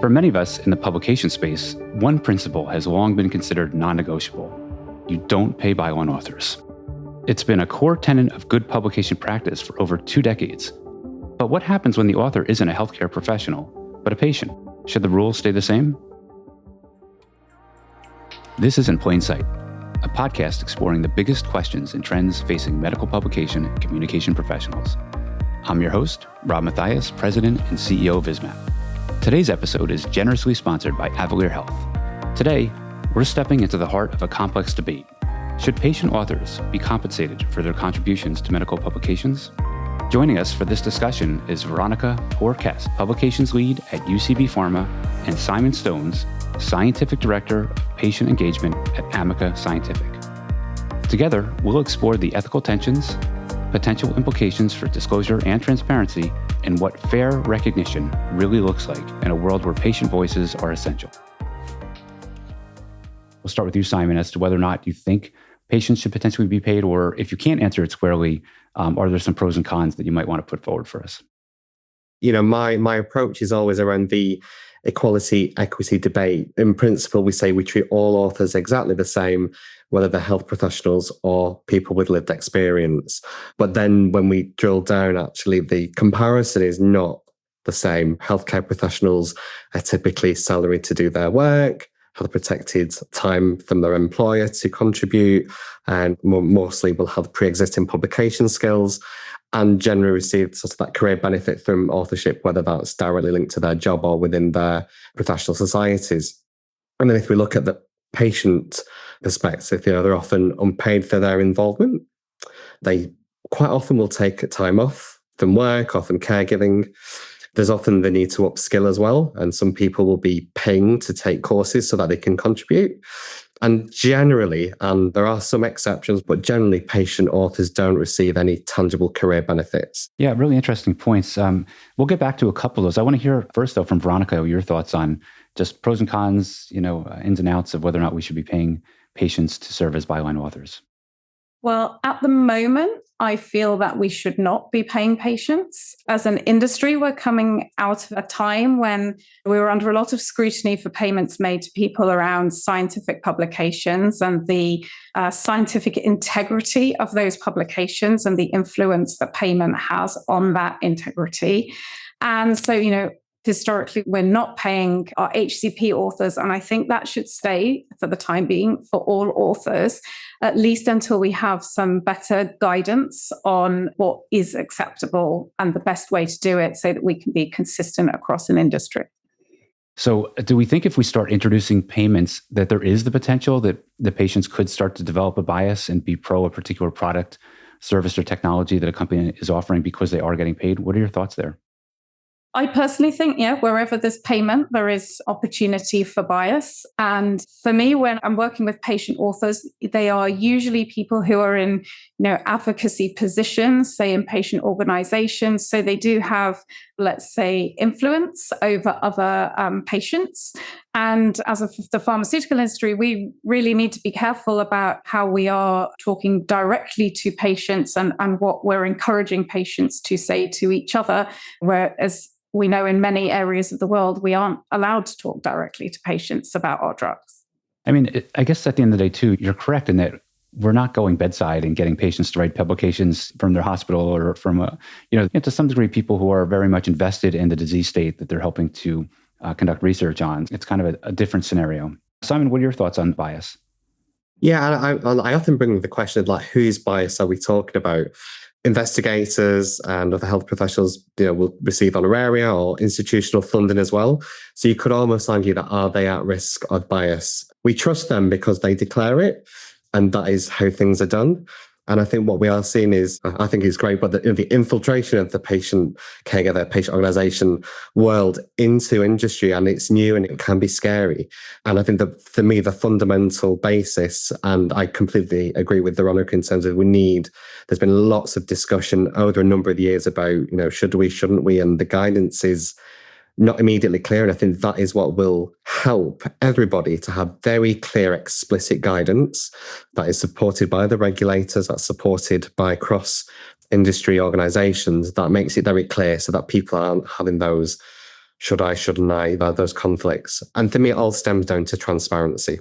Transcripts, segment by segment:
For many of us in the publication space, one principle has long been considered non-negotiable. You don't pay byline authors. It's been a core tenet of good publication practice for over 2 decades. But what happens when the author isn't a healthcare professional, but a patient? Should the rules stay the same? This is In Plain Sight, a podcast exploring the biggest questions and trends facing medical publication and communication professionals. I'm your host, Rob Mathias, President and CEO of ISMAP. Today's episode is generously sponsored by Avalere Health. Today, we're stepping into the heart of a complex debate. Should patient authors be compensated for their contributions to medical publications? Joining us for this discussion is Veronica Hoare-Kess, Publications Lead at UCB Pharma, and Simon Stones, Scientific Director of Patient Engagement at Amica Scientific. Together, we'll explore the ethical tensions, potential implications for disclosure and transparency, and what fair recognition really looks like in a world where patient voices are essential. We'll start with you, Simon, as to whether or not you think patients should potentially be paid, or if you can't answer it squarely, are there some pros and cons that you might want to put forward for us? You know, my approach is always around the equality, equity debate. In principle, we say we treat all authors exactly the same, whether they're health professionals or people with lived experience. But then when we drill down, actually, the comparison is not the same. Healthcare professionals are typically salaried to do their work, have protected time from their employer to contribute, and mostly will have pre-existing publication skills and generally receive sort of that career benefit from authorship, whether that's directly linked to their job or within their professional societies. And then if we look at the patient perspective, they're often unpaid for their involvement. They quite often will take time off from work or from caregiving. There's often the need to upskill as well, and some people will be paying to take courses so that they can contribute. And generally, and there are some exceptions, but generally patient authors don't receive any tangible career benefits. Yeah, really interesting points. We'll get back to a couple of those. I want to hear first, though, from Veronica, your thoughts on just pros and cons, ins and outs of whether or not we should be paying patients to serve as byline authors. Well, at the moment, I feel that we should not be paying patients. As an industry, we're coming out of a time when we were under a lot of scrutiny for payments made to people around scientific publications and the scientific integrity of those publications and the influence that payment has on that integrity. And so, historically, we're not paying our HCP authors, and I think that should stay for the time being for all authors, at least until we have some better guidance on what is acceptable and the best way to do it so that we can be consistent across an industry. So do we think if we start introducing payments that there is the potential that the patients could start to develop a bias and be pro a particular product, service, or technology that a company is offering because they are getting paid? What are your thoughts there? I personally think, wherever there's payment, there is opportunity for bias. And for me, when I'm working with patient authors, they are usually people who are in, advocacy positions, say in patient organizations. So they do have, let's say, influence over other patients. And as of the pharmaceutical industry, we really need to be careful about how we are talking directly to patients and what we're encouraging patients to say to each other, whereas we know in many areas of the world, we aren't allowed to talk directly to patients about our drugs. I mean, I guess at the end of the day, too, you're correct in that we're not going bedside and getting patients to write publications from their hospital or from, to some degree, people who are very much invested in the disease state that they're helping to conduct research on. It's kind of a different scenario. Simon, what are your thoughts on bias? Yeah, I often bring the question of whose bias are we talking about? Investigators and other health professionals, will receive honoraria or institutional funding as well. So you could almost argue that are they at risk of bias? We trust them because they declare it, and that is how things are done. And I think what we are seeing is, I think is great, but the infiltration of the patient caregiver, patient organization world into industry, and it's new and it can be scary. And I think that for me, the fundamental basis, and I completely agree with Veronica in terms of there's been lots of discussion over a number of years about, should we, shouldn't we? And the guidance is not immediately clear. And I think that is what will help everybody to have very clear, explicit guidance that is supported by the regulators, that's supported by cross-industry organizations, that makes it very clear so that people aren't having those should I, shouldn't I, those conflicts. And for me, it all stems down to transparency,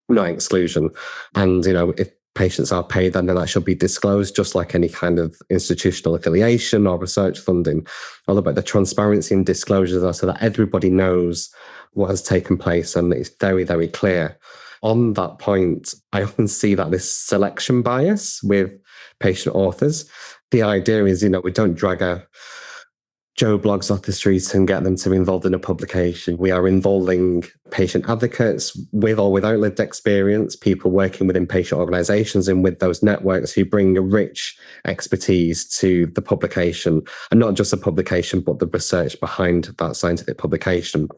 not exclusion. And, if patients are paid, then that should be disclosed, just like any kind of institutional affiliation or research funding. All about the transparency and disclosures are so that everybody knows what has taken place and it's very, very clear. On that point, I often see that this selection bias with patient authors. The idea is, we don't drag a Joe Bloggs off the streets and get them to be involved in a publication. We are involving patient advocates with or without lived experience, people working within patient organizations and with those networks who bring a rich expertise to the publication, and not just the publication, but the research behind that scientific publication.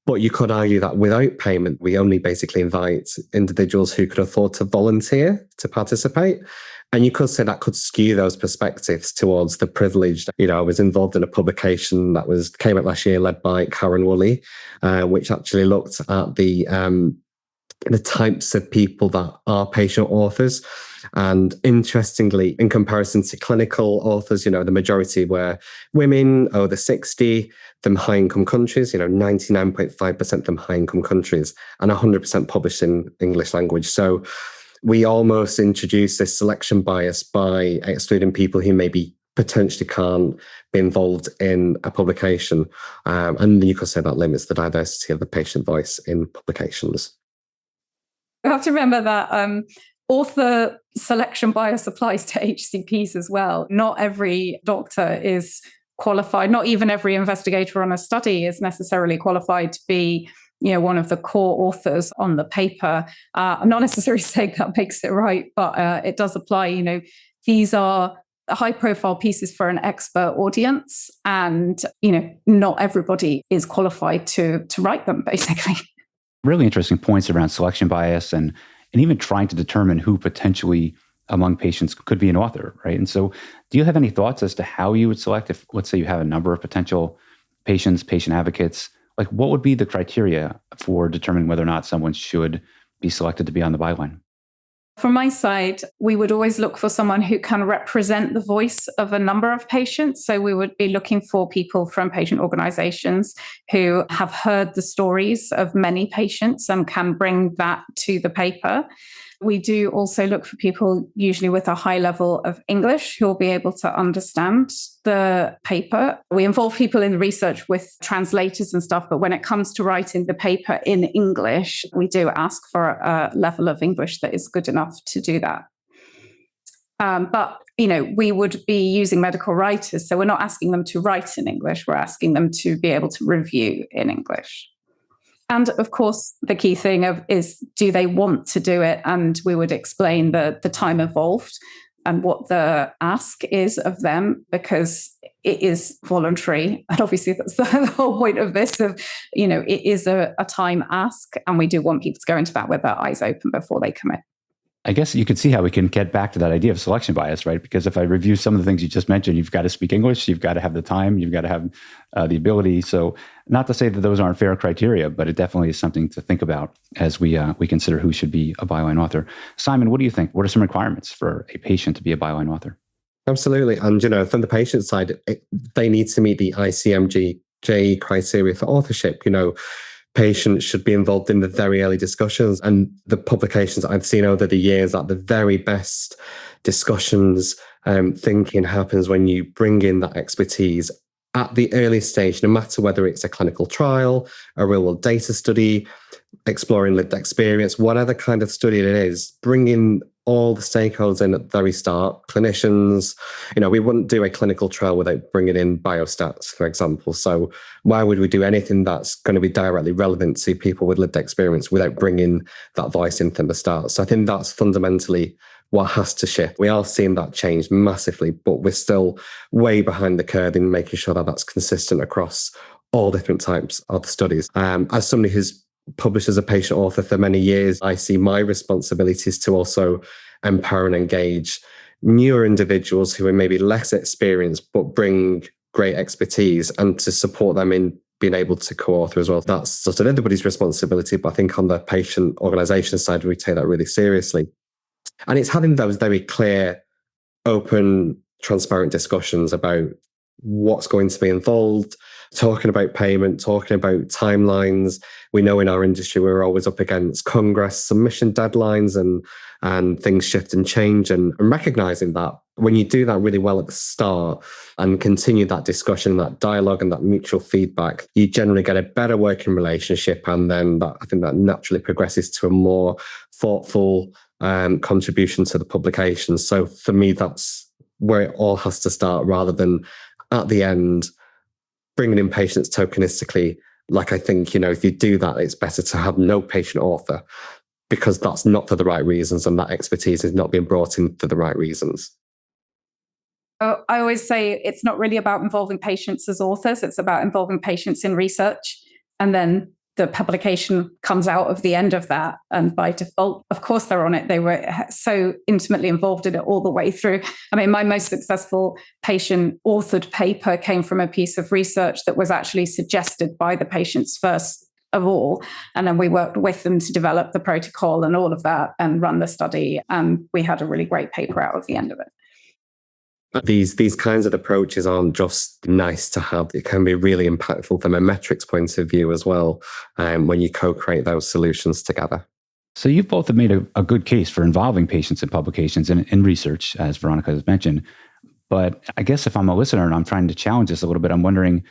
But you could argue that without payment, we only basically invite individuals who could afford to volunteer to participate. And you could say that could skew those perspectives towards the privileged. I was involved in a publication that came out last year led by Karen Woolley, which actually looked at the types of people that are patient authors. And interestingly, in comparison to clinical authors, the majority were women over 60 from high-income countries, 99.5% from high-income countries, and 100% published in English language. So we almost introduce this selection bias by excluding people who maybe potentially can't be involved in a publication. And you could say that limits the diversity of the patient voice in publications. You have to remember that author selection bias applies to HCPs as well. Not every doctor is qualified. Not even every investigator on a study is necessarily qualified to be one of the core authors on the paper. I'm not necessarily saying that makes it right, but it does apply. These are high profile pieces for an expert audience, and, not everybody is qualified to write them, basically. Really interesting points around selection bias and even trying to determine who potentially among patients could be an author, right? And so do you have any thoughts as to how you would select if, let's say, you have a number of potential patients, patient advocates? Like, what would be the criteria for determining whether or not someone should be selected to be on the byline? From my side, we would always look for someone who can represent the voice of a number of patients. So we would be looking for people from patient organizations who have heard the stories of many patients and can bring that to the paper. We do also look for people usually with a high level of English who will be able to understand the paper. We involve people in the research with translators and stuff, but when it comes to writing the paper in English, we do ask for a level of English that is good enough to do that. But we would be using medical writers, so we're not asking them to write in English, we're asking them to be able to review in English. And of course, the key thing is, do they want to do it? And we would explain the time involved and what the ask is of them, because it is voluntary. And obviously, that's the whole point of this, it is a time ask. And we do want people to go into that with their eyes open before they commit. I guess you could see how we can get back to that idea of selection bias, right? Because if I review some of the things you just mentioned, you've got to speak English, you've got to have the time, you've got to have the ability. So not to say that those aren't fair criteria, but it definitely is something to think about as we consider who should be a byline author. Simon, what do you think? What are some requirements for a patient to be a byline author? Absolutely. And, from the patient side, they need to meet the ICMG criteria for authorship. Patients should be involved in the very early discussions, and the publications I've seen over the years that the very best discussions, thinking happens when you bring in that expertise at the early stage, no matter whether it's a clinical trial, a real world data study, exploring lived experience, whatever kind of study it is, bring in all the stakeholders in at the very start, clinicians. We wouldn't do a clinical trial without bringing in biostats, for example. So why would we do anything that's going to be directly relevant to people with lived experience without bringing that voice in from the start? So I think that's fundamentally what has to shift. We are seeing that change massively, but we're still way behind the curve in making sure that that's consistent across all different types of studies. As somebody who's published as a patient author for many years, I see my responsibilities to also empower and engage newer individuals who are maybe less experienced but bring great expertise, and to support them in being able to co-author as well. That's sort of everybody's responsibility, but I think on the patient organisation side, we take that really seriously. And it's having those very clear, open, transparent discussions about what's going to be involved, talking about payment, talking about timelines. We know in our industry, we're always up against Congress submission deadlines and things shift and change, and recognizing that when you do that really well at the start and continue that discussion, that dialogue and that mutual feedback, you generally get a better working relationship. And then I think that naturally progresses to a more thoughtful contribution to the publication. So for me, that's where it all has to start, rather than at the end, bringing in patients tokenistically. Like, I think, if you do that, it's better to have no patient author, because that's not for the right reasons and that expertise is not being brought in for the right reasons. I always say it's not really about involving patients as authors. It's about involving patients in research. And then the publication comes out of the end of that. And by default, of course, they're on it. They were so intimately involved in it all the way through. I mean, my most successful patient-authored paper came from a piece of research that was actually suggested by the patients first of all. And then we worked with them to develop the protocol and all of that and run the study. And we had a really great paper out of the end of it. These kinds of approaches aren't just nice to have. It can be really impactful from a metrics point of view as well, when you co-create those solutions together. So you've both made a good case for involving patients in publications and in research, as Veronica has mentioned. But I guess if I'm a listener and I'm trying to challenge this a little bit, I'm wondering,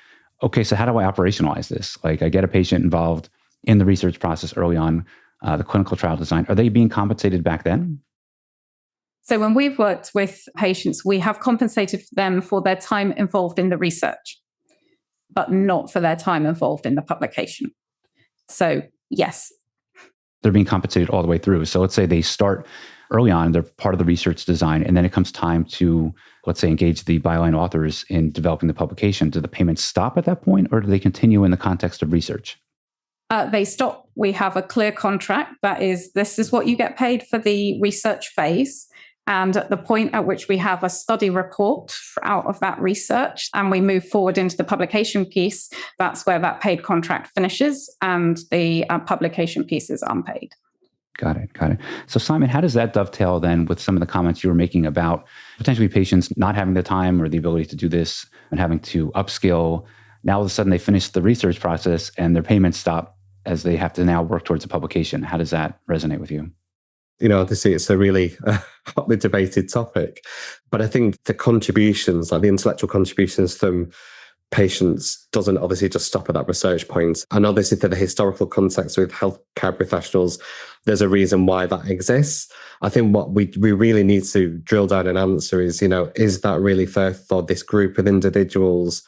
okay, so how do I operationalize this? Like, I get a patient involved in the research process early on, the clinical trial design. Are they being compensated back then? So when we've worked with patients, we have compensated them for their time involved in the research, but not for their time involved in the publication. So yes. They're being compensated all the way through. So let's say they start early on, they're part of the research design, and then it comes time to, let's say, engage the byline authors in developing the publication. Do the payments stop at that point, or do they continue in the context of research? They stop. We have a clear contract that is, this is what you get paid for the research phase. And at the point at which we have a study report out of that research and we move forward into the publication piece, that's where that paid contract finishes and the publication piece is unpaid. Got it. So Simon, how does that dovetail then with some of the comments you were making about potentially patients not having the time or the ability to do this and having to upskill? Now all of a sudden they finish the research process and their payments stop as they have to now work towards a publication. How does that resonate with you? Obviously it's a really hotly debated topic, but I think the contributions, like the intellectual contributions from patients, doesn't obviously just stop at that research point. And obviously for the historical context with healthcare professionals, there's a reason why that exists. I think what we really need to drill down and answer is, is that really fair for this group of individuals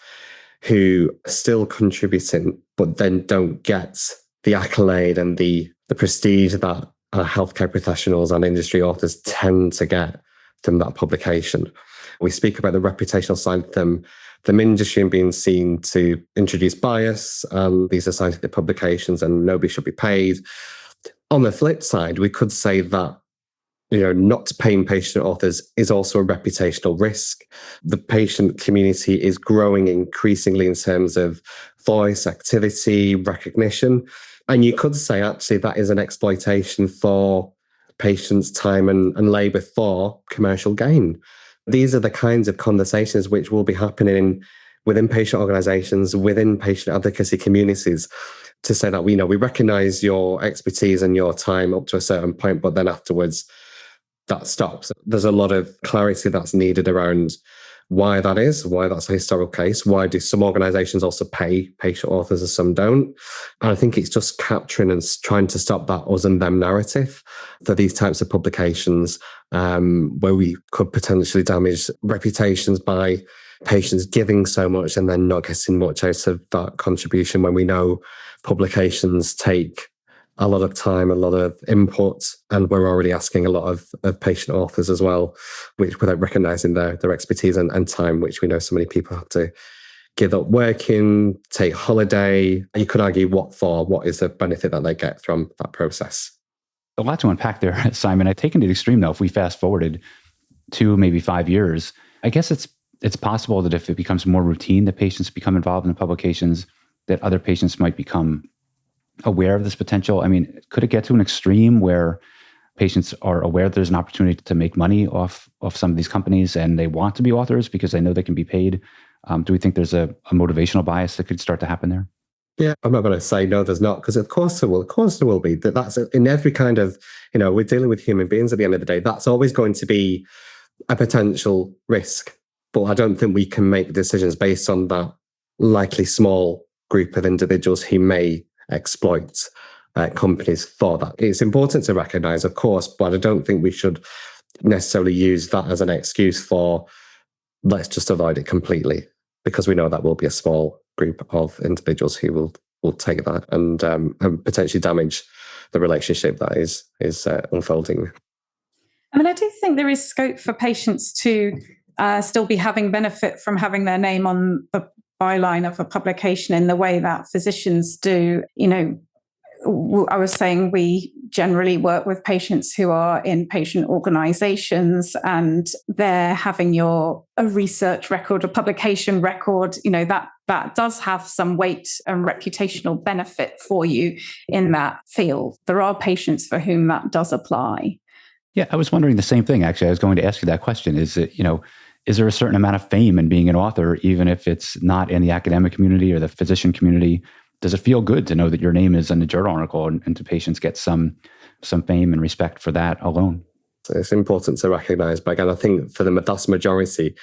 who are still contributing, but then don't get the accolade and the prestige that healthcare professionals and industry authors tend to get from that publication. We speak about the reputational side of them industry and being seen to introduce bias. These are scientific publications and nobody should be paid. On the flip side, we could say that not paying patient authors is also a reputational risk. The patient community is growing increasingly in terms of voice, activity, recognition. And you could say, actually, that is an exploitation for patients' time and labour for commercial gain. These are the kinds of conversations which will be happening within patient organisations, within patient advocacy communities, to say that we recognise your expertise and your time up to a certain point, but then afterwards that stops. There's a lot of clarity that's needed around why that is, why that's a historical case, why do some organisations also pay patient authors and some don't. And I think it's just capturing and trying to stop that us and them narrative for these types of publications, where we could potentially damage reputations by patients giving so much and then not getting much out of that contribution, when we know publications take a lot of time, a lot of input, and we're already asking a lot of patient authors as well, which without recognising their expertise and time, which we know so many people have to give up working, take holiday. You could argue what is the benefit that they get from that process? A lot to unpack there, Simon. I take it to the extreme though. If we fast forwarded 2, maybe 5 years, I guess it's possible that if it becomes more routine that patients become involved in the publications, that other patients might become aware of this potential. I mean, could it get to an extreme where patients are aware there's an opportunity to make money off some of these companies and they want to be authors because they know they can be paid Do we think there's a motivational bias that could start to happen there? Yeah, I'm not going to say no, there's not, because of course there will. Of course there will be. That's in every kind of, we're dealing with human beings at the end of the day. That's always going to be a potential risk. But I don't think we can make decisions based on that likely small group of individuals who may exploit companies for that. It's important to recognize, of course, but I don't think we should necessarily use that as an excuse for let's just avoid it completely, because we know that will be a small group of individuals who will take that and potentially damage the relationship that is unfolding. I mean, I do think there is scope for patients to still be having benefit from having their name on the byline of a publication in the way that physicians do. I was saying we generally work with patients who are in patient organizations, and they're having a research record, a publication record, that does have some weight and reputational benefit for you in that field. There are patients for whom that does apply. Yeah, I was wondering the same thing, actually. I was going to ask you that question. Is there a certain amount of fame in being an author, even if it's not in the academic community or the physician community? Does it feel good to know that your name is in a journal article and do patients get some fame and respect for that alone? It's important to recognize, but again, I think for the vast majority,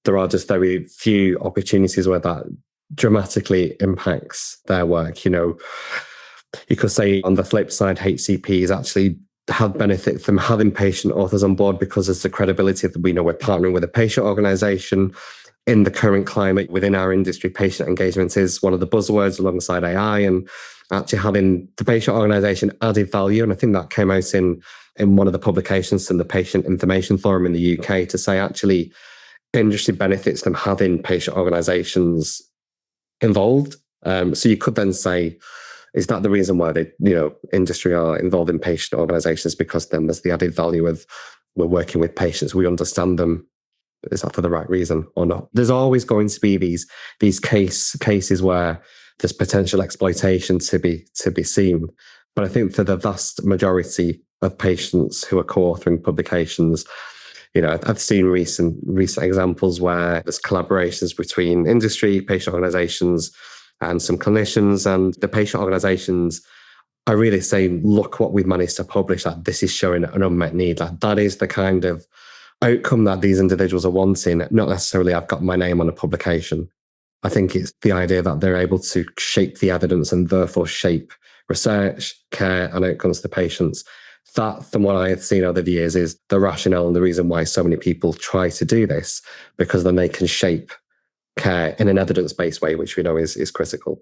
there are just very few opportunities where that dramatically impacts their work. You could say on the flip side, HCPs actually have benefit from having patient authors on board because there's the credibility that we know we're partnering with a patient organization. In the current climate within our industry, patient engagement is one of the buzzwords alongside AI, and actually having the patient organization added value. And I think that came out in one of the publications from the Patient Information Forum in the UK to say actually industry benefits from having patient organizations involved. So you could then say, is that the reason why industry are involved in patient organizations? Because then there's the added value of we're working with patients, we understand them. Is that for the right reason or not? There's always going to be these cases where there's potential exploitation to be seen. But I think for the vast majority of patients who are co-authoring publications, I've seen recent examples where there's collaborations between industry, patient organizations, and some clinicians, and the patient organizations are really saying, look what we've managed to publish, that this is showing an unmet need. That is the kind of outcome that these individuals are wanting, not necessarily I've got my name on a publication. I think it's the idea that they're able to shape the evidence and therefore shape research, care, and outcomes to patients. That, from what I have seen over the years, is the rationale and the reason why so many people try to do this, because then they can shape care in an evidence-based way, which we know is critical.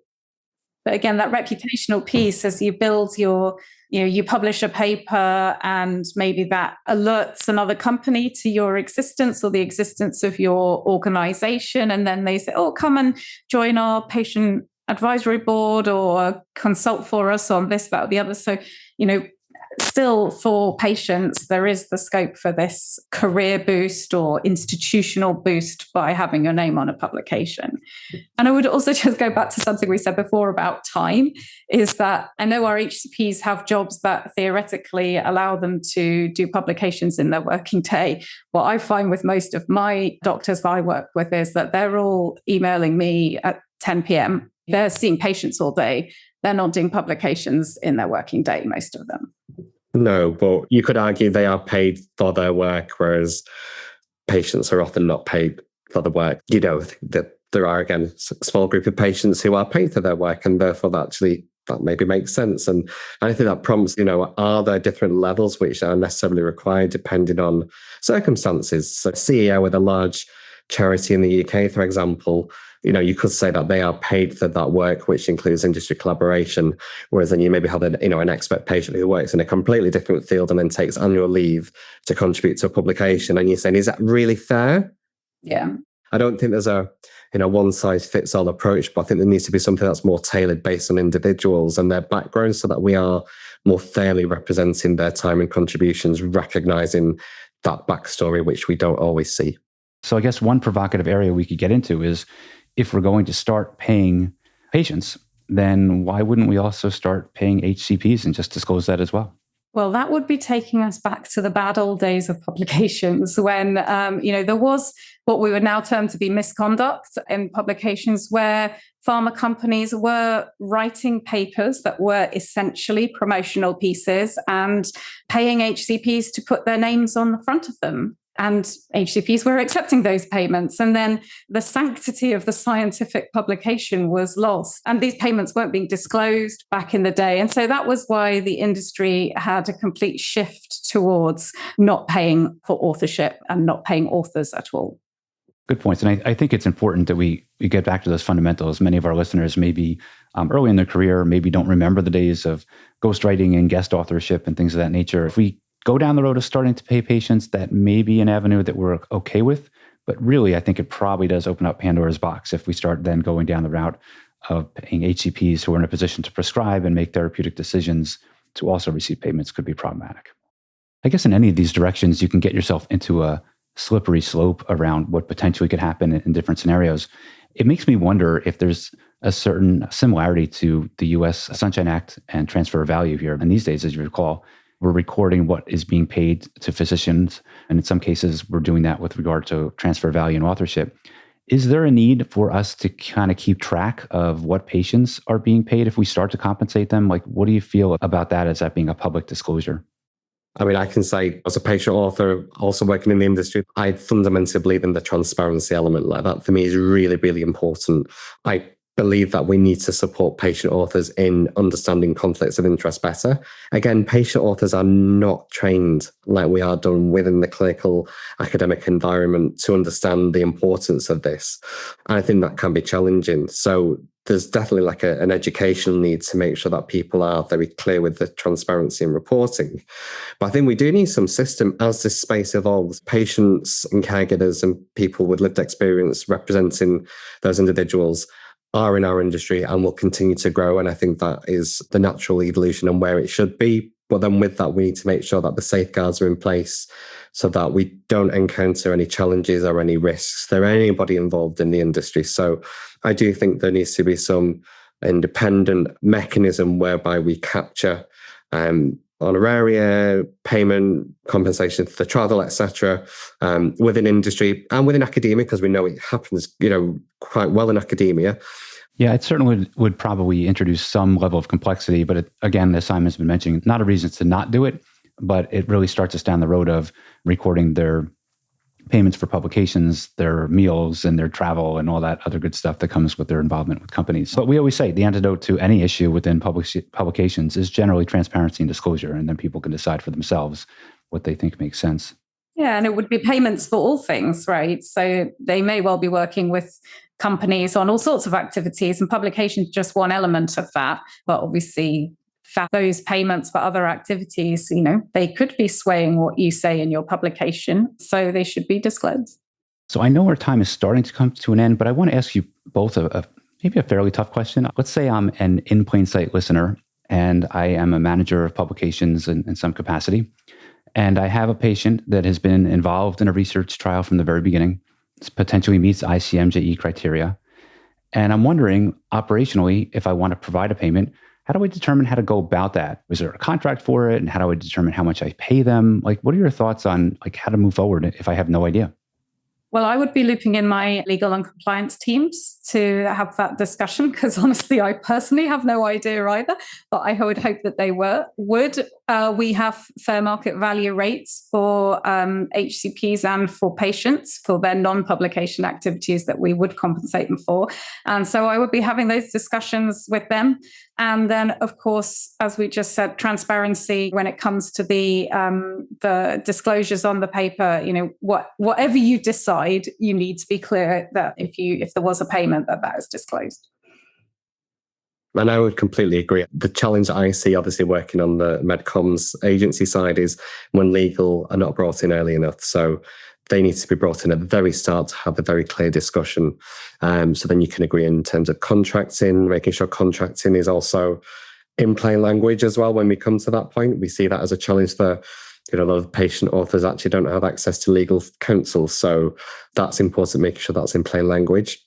But again, that reputational piece, as you build you publish a paper and maybe that alerts another company to your existence or the existence of your organization. And then they say, oh, come and join our patient advisory board or consult for us on this, that, or the other. So, still for patients, there is the scope for this career boost or institutional boost by having your name on a publication. And I would also just go back to something we said before about time, is that I know our HCPs have jobs that theoretically allow them to do publications in their working day. What I find with most of my doctors that I work with is that they're all emailing me at 10 p.m. They're seeing patients all day. They're not doing publications in their working day, most of them. No, but you could argue they are paid for their work, whereas patients are often not paid for the work. That there are, again, a small group of patients who are paid for their work, and therefore that maybe makes sense. And I think that prompts, are there different levels which are necessarily required depending on circumstances? So CEO with a large charity in the UK, for example, you could say that they are paid for that work, which includes industry collaboration, whereas then you maybe have an expert patient who works in a completely different field and then takes annual leave to contribute to a publication. And you're saying, is that really fair? Yeah. I don't think there's a one size fits all approach, but I think there needs to be something that's more tailored based on individuals and their backgrounds so that we are more fairly representing their time and contributions, recognizing that backstory, which we don't always see. So I guess one provocative area we could get into is, if we're going to start paying patients, then why wouldn't we also start paying HCPs and just disclose that as well? Well, that would be taking us back to the bad old days of publications when, there was what we would now term to be misconduct in publications where pharma companies were writing papers that were essentially promotional pieces and paying HCPs to put their names on the front of them. And HCPs were accepting those payments. And then the sanctity of the scientific publication was lost. And these payments weren't being disclosed back in the day. And so that was why the industry had a complete shift towards not paying for authorship and not paying authors at all. Good points. And I think it's important that we get back to those fundamentals. Many of our listeners may be early in their career, maybe don't remember the days of ghostwriting and guest authorship and things of that nature. If we go down the road of starting to pay patients, that may be an avenue that we're okay with. But really, I think it probably does open up Pandora's box if we start then going down the route of paying HCPs who are in a position to prescribe and make therapeutic decisions to also receive payments could be problematic. I guess in any of these directions, you can get yourself into a slippery slope around what potentially could happen in different scenarios. It makes me wonder if there's a certain similarity to the U.S. Sunshine Act and transfer of value here. And these days, as you recall, we're recording what is being paid to physicians. And in some cases, we're doing that with regard to transfer value and authorship. Is there a need for us to kind of keep track of what patients are being paid if we start to compensate them? Like, what do you feel about that as that being a public disclosure? I mean, I can say as a patient author, also working in the industry, I fundamentally believe in the transparency element. Like that for me is really, really important. I believe that we need to support patient authors in understanding conflicts of interest better. Again, patient authors are not trained like we are done within the clinical academic environment to understand the importance of this. And I think that can be challenging. So there's definitely like an educational need to make sure that people are very clear with the transparency and reporting. But I think we do need some system as this space evolves. Patients and caregivers and people with lived experience representing those individuals are in our industry and will continue to grow. And I think that is the natural evolution and where it should be. But then with that, we need to make sure that the safeguards are in place so that we don't encounter any challenges or any risks for anybody involved in the industry. So I do think there needs to be some independent mechanism whereby we capture honoraria, payment, compensation for travel, etc., within industry and within academia, because we know it happens, quite well in academia. Yeah, it certainly would probably introduce some level of complexity, but again, as Simon's been mentioning, not a reason to not do it, but it really starts us down the road of recording their payments for publications, their meals and their travel and all that other good stuff that comes with their involvement with companies. But we always say the antidote to any issue within publications is generally transparency and disclosure, and then people can decide for themselves what they think makes sense. Yeah, and it would be payments for all things, right? So they may well be working with companies on all sorts of activities, and publication is just one element of that. But obviously, those payments for other activities, they could be swaying what you say in your publication. So they should be disclosed. So I know our time is starting to come to an end, but I want to ask you both maybe a fairly tough question. Let's say I'm an In Plain Sight listener and I am a manager of publications in some capacity. And I have a patient that has been involved in a research trial from the very beginning. It potentially meets ICMJE criteria. And I'm wondering, operationally, if I want to provide a payment, how do I determine how to go about that? Is there a contract for it? And how do I determine how much I pay them? Like, what are your thoughts on how to move forward if I have no idea? Well, I would be looping in my legal and compliance teams to have that discussion, because honestly, I personally have no idea either, but I would hope that they would. We have fair market value rates for HCPs and for patients for their non-publication activities that we would compensate them for. And so I would be having those discussions with them. And then, of course, as we just said, transparency when it comes to the disclosures on the paper. Whatever you decide, you need to be clear that if there was a payment, that is disclosed. And I would completely agree. The challenge that I see, obviously, working on the Medcoms agency side is when legal are not brought in early enough. So they need to be brought in at the very start to have a very clear discussion. So then you can agree in terms of contracting, making sure contracting is also in plain language as well. When we come to that point, we see that as a challenge for a lot of patient authors actually don't have access to legal counsel. So that's important, making sure that's in plain language.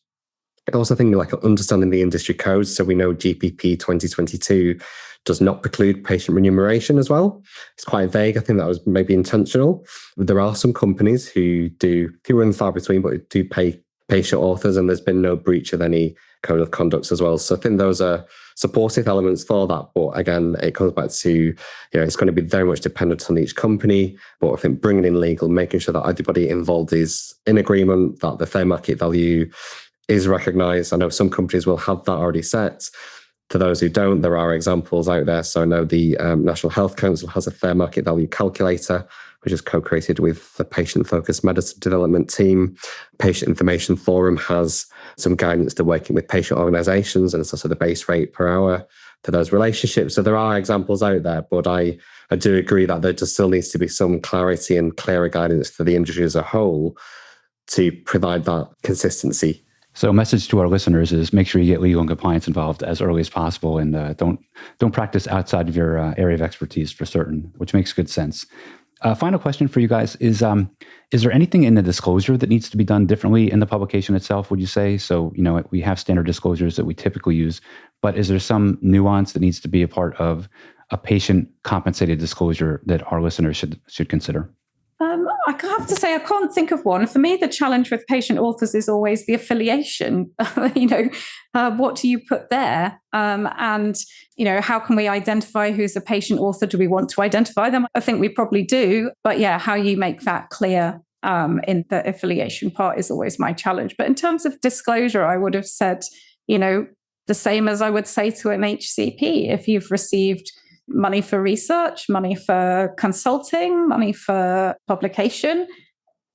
I also think understanding the industry codes. So we know GPP 2022 does not preclude patient remuneration as well. It's quite vague. I think that was maybe intentional. There are some companies who do, few and far between, but do pay patient authors, and there's been no breach of any code of conduct as well. So I think those are supportive elements for that. But again, it comes back to, it's going to be very much dependent on each company. But I think bringing in legal, making sure that everybody involved is in agreement, that the fair market value is recognised. I know some companies will have that already set. For those who don't, there are examples out there. So I know the National Health Council has a fair market value calculator, which is co-created with the patient-focused medicine development team. Patient Information Forum has some guidance to working with patient organisations, and it's also the base rate per hour for those relationships. So there are examples out there, but I do agree that there just still needs to be some clarity and clearer guidance for the industry as a whole to provide that consistency. So a message to our listeners is make sure you get legal and compliance involved as early as possible, and don't practice outside of your area of expertise for certain, which makes good sense. Final question for you guys is there anything in the disclosure that needs to be done differently in the publication itself, would you say? So, we have standard disclosures that we typically use, but is there some nuance that needs to be a part of a patient compensated disclosure that our listeners should consider? I have to say, I can't think of one. For me, the challenge with patient authors is always the affiliation. What do you put there? And how can we identify who's a patient author? Do we want to identify them? I think we probably do. But yeah, how you make that clear in the affiliation part is always my challenge. But in terms of disclosure, I would have said, the same as I would say to an HCP. If you've received money for research, money for consulting, money for publication,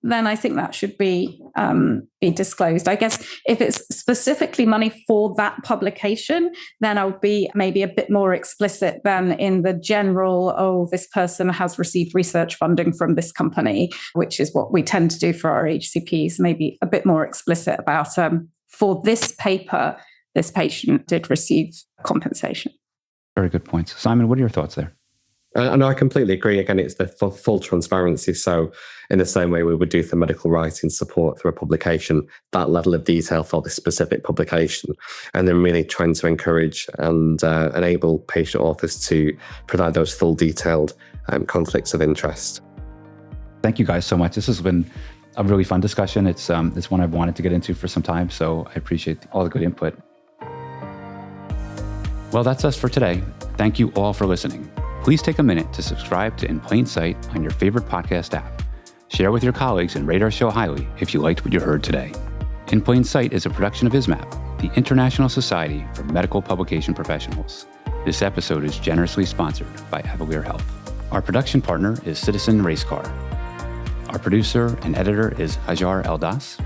then I think that should be disclosed. I guess if it's specifically money for that publication, then I would be maybe a bit more explicit than in the general, this person has received research funding from this company, which is what we tend to do for our HCPs, maybe a bit more explicit about, for this paper, this patient did receive compensation. Very good points. Simon, what are your thoughts there? No, I completely agree. Again, it's the full transparency. So in the same way we would do for medical writing support through a publication, that level of detail for the specific publication, and then really trying to encourage and enable patient authors to provide those full detailed conflicts of interest. Thank you guys so much. This has been a really fun discussion. It's one I've wanted to get into for some time, so I appreciate all the good input. Well, that's us for today. Thank you all for listening. Please take a minute to subscribe to In Plain Sight on your favorite podcast app. Share with your colleagues and rate our show highly if you liked what you heard today. In Plain Sight is a production of ISMAP, the International Society for Medical Publication Professionals. This episode is generously sponsored by Avalere Health. Our production partner is Citizen Racecar. Our producer and editor is Hajar Eldas.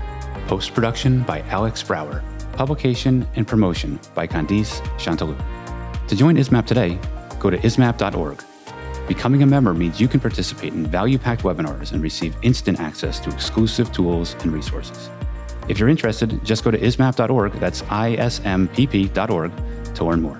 Post-production by Alex Brower. Publication and promotion by Candice Chantalou. To join ISMAP today, go to ismap.org. Becoming a member means you can participate in value-packed webinars and receive instant access to exclusive tools and resources. If you're interested, just go to ismap.org, that's ismpp.org, to learn more.